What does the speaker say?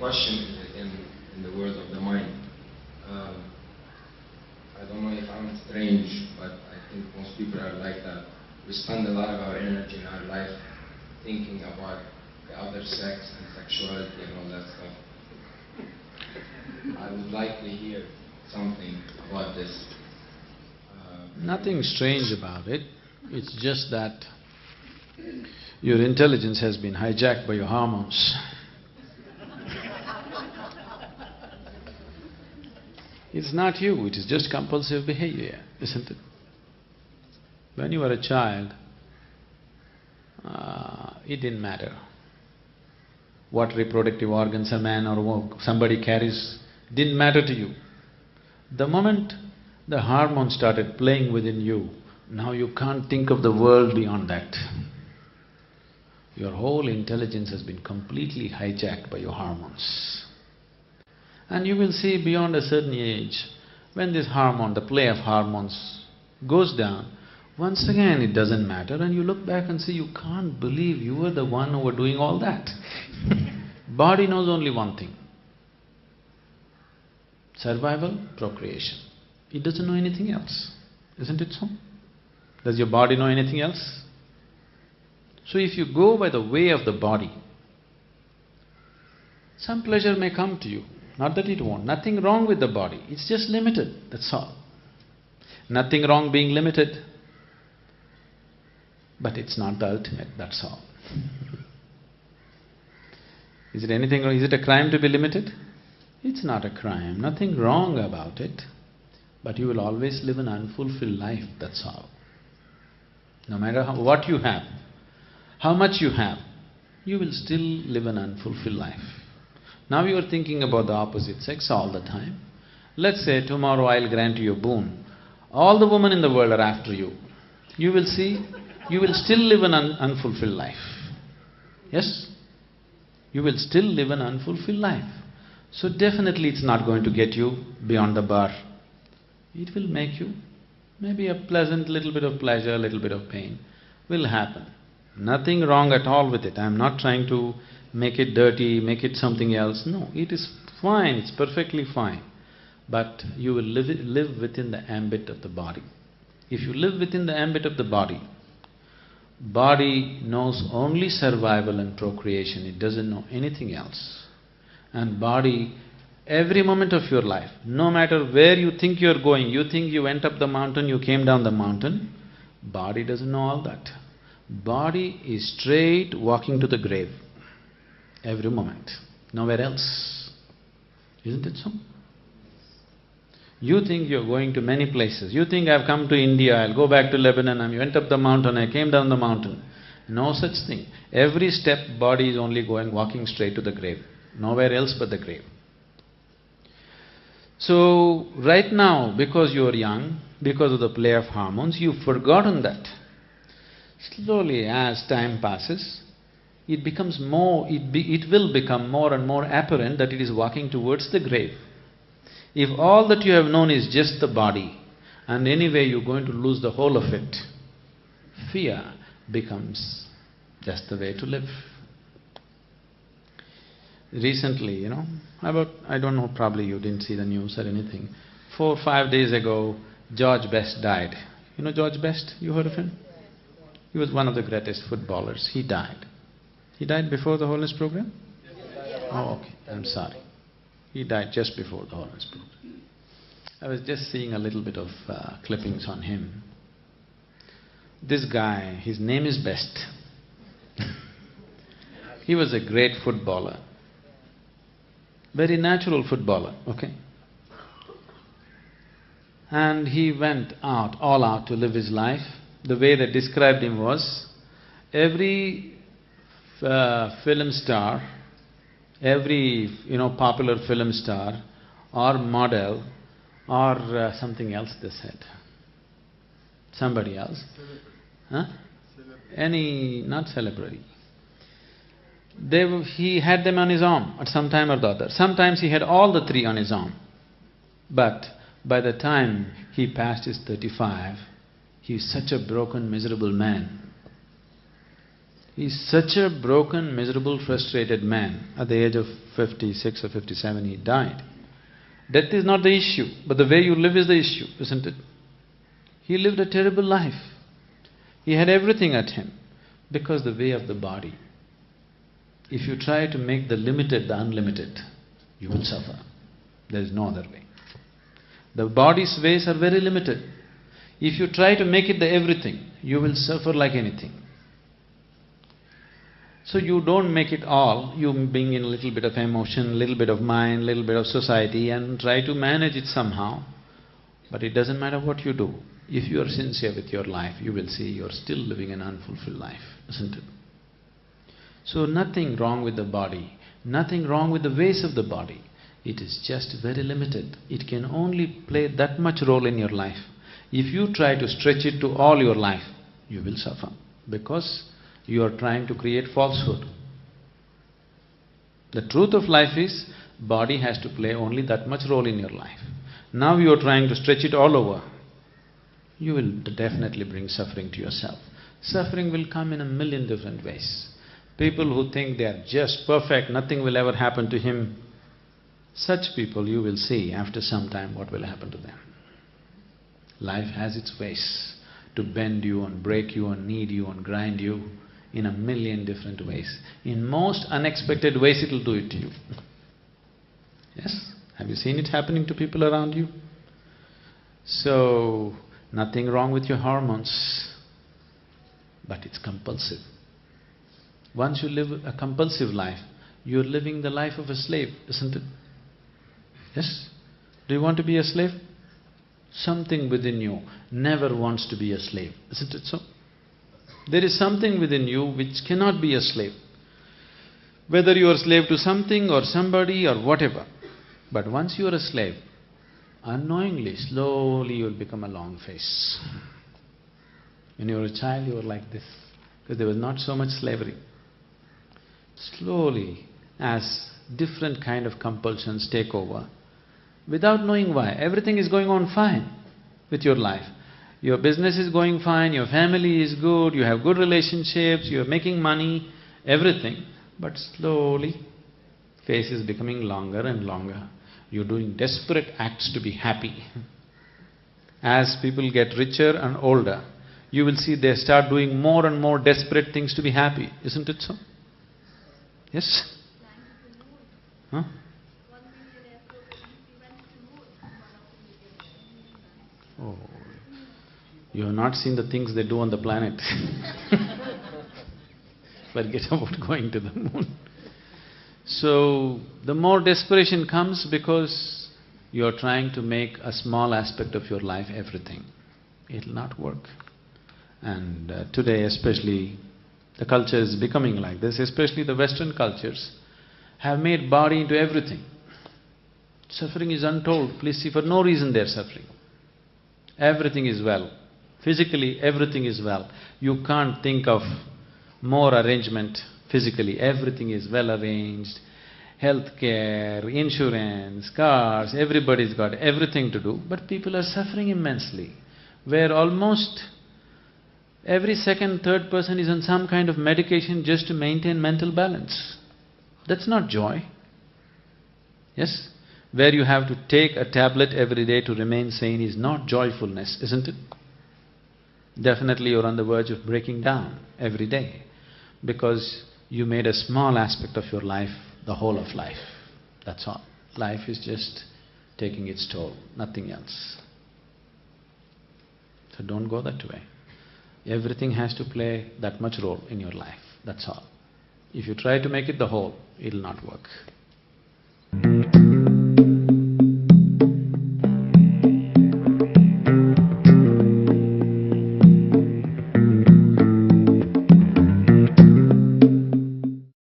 question in the world of the mind. I don't know if I'm strange, but I think most people are like that. We spend a lot of our energy in our life thinking about the other sex and sexuality and all that stuff. I would like to hear something about this. Nothing strange about it. It's just that your intelligence has been hijacked by your hormones. It's not you, it is just compulsive behavior, isn't it? When you were a child, it didn't matter what reproductive organs a man or somebody carries, didn't matter to you. The moment the hormone started playing within you, now you can't think of the world beyond that. Your whole intelligence has been completely hijacked by your hormones. And you will see beyond a certain age, when this hormone, the play of hormones goes down, once again it doesn't matter and you look back and say, you can't believe you were the one who were doing all that. Body knows only one thing: survival, procreation. It doesn't know anything else, isn't it so? Does your body know anything else? So if you go by the way of the body, some pleasure may come to you, not that it won't. Nothing wrong with the body, it's just limited, that's all. Nothing wrong being limited, but it's not the ultimate, that's all. Is it anything wrong? Is it a crime to be limited? It's not a crime, nothing wrong about it, but you will always live an unfulfilled life, that's all. No matter what you have, how much you have, you will still live an unfulfilled life. Now you are thinking about the opposite sex all the time. Let's say tomorrow I'll grant you a boon. All the women in the world are after you. You will see, you will still live an unfulfilled life. Yes? You will still live an unfulfilled life. So definitely it's not going to get you beyond the bar. It will make you maybe a pleasant little bit of pleasure, a little bit of pain will happen. Nothing wrong at all with it. I'm not trying to make it dirty, make it something else. No, it is fine, it's perfectly fine. But you will live within the ambit of the body. If you live within the ambit of the body, body knows only survival and procreation, it doesn't know anything else. And body, every moment of your life, no matter where you think you're going, you think you went up the mountain, you came down the mountain, body doesn't know all that. Body is straight walking to the grave, every moment, nowhere else. Isn't it so? You think you're going to many places. You think I've come to India, I'll go back to Lebanon, I went up the mountain, I came down the mountain. No such thing. Every step, body is only walking straight to the grave, nowhere else but the grave. So, right now, because you're young, because of the play of hormones, you've forgotten that. Slowly, as time passes, it becomes more… it will become more and more apparent that it is walking towards the grave. If all that you have known is just the body, and anyway you're going to lose the whole of it, fear becomes just the way to live. Recently, I don't know, probably you didn't see the news or anything. 4 or 5 days ago, George Best died. You know George Best? You heard of him? He was one of the greatest footballers. He died. He died before the Holiness program? Oh, okay, I'm sorry. He died just before the Holiness program. I was just seeing a little bit of clippings on him. This guy, his name is Best. He was a great footballer. Very natural footballer, okay? And he went out, all out to live his life. The way they described him was, every film star, every popular film star or model or something else they said. Somebody else. Huh? Any… not celebrity. He had them on his arm at some time or the other. Sometimes he had all the three on his arm. But by the time he passed his 35, he is such a broken, miserable man. He's such a broken, miserable, frustrated man. At the age of 56 or 57, he died. Death is not the issue, but the way you live is the issue, isn't it? He lived a terrible life. He had everything at him because the way of the body. If you try to make the limited the unlimited, you will suffer. There is no other way. The body's ways are very limited. If you try to make it the everything, you will suffer like anything. So you don't make it all, you bring in a little bit of emotion, little bit of mind, little bit of society and try to manage it somehow. But it doesn't matter what you do. If you are sincere with your life, you will see you are still living an unfulfilled life, isn't it? So nothing wrong with the body, nothing wrong with the ways of the body. It is just very limited. It can only play that much role in your life. If you try to stretch it to all your life, you will suffer because you are trying to create falsehood. The truth of life is, body has to play only that much role in your life. Now you are trying to stretch it all over. You will definitely bring suffering to yourself. Suffering will come in a million different ways. People who think they are just perfect, nothing will ever happen to him, such people you will see after some time what will happen to them. Life has its ways to bend you and break you and knead you and grind you in a million different ways. In most unexpected ways it will do it to you. Yes? Have you seen it happening to people around you? So, nothing wrong with your hormones, but it's compulsive. Once you live a compulsive life, you're living the life of a slave, isn't it? Yes? Do you want to be a slave? Something within you never wants to be a slave, isn't it so? There is something within you which cannot be a slave. Whether you are a slave to something or somebody or whatever. But once you are a slave, unknowingly, slowly you will become a long face. When you were a child, you were like this, because there was not so much slavery. Slowly, as different kind of compulsions take over, without knowing why, everything is going on fine with your life. Your business is going fine, your family is good, you have good relationships, you are making money, everything. But slowly, face is becoming longer and longer. You're doing desperate acts to be happy. As people get richer and older, you will see they start doing more and more desperate things to be happy, isn't it so? Yes? Huh? Oh, you have not seen the things they do on the planet. Forget about going to the moon. So, the more desperation comes because you are trying to make a small aspect of your life everything. It will not work. And today especially, the culture is becoming like this, especially the Western cultures have made body into everything. Suffering is untold, please see, for no reason they are suffering. Everything is well. Physically, everything is well. You can't think of more arrangement physically. Everything is well arranged. Healthcare, insurance, cars, everybody's got everything to do. But people are suffering immensely, where almost every second, third person is on some kind of medication just to maintain mental balance. That's not joy. Yes? Where you have to take a tablet every day to remain sane is not joyfulness, isn't it? Definitely you're on the verge of breaking down every day because you made a small aspect of your life the whole of life. That's all. Life is just taking its toll, nothing else. So don't go that way. Everything has to play that much role in your life, that's all. If you try to make it the whole, it'll not work.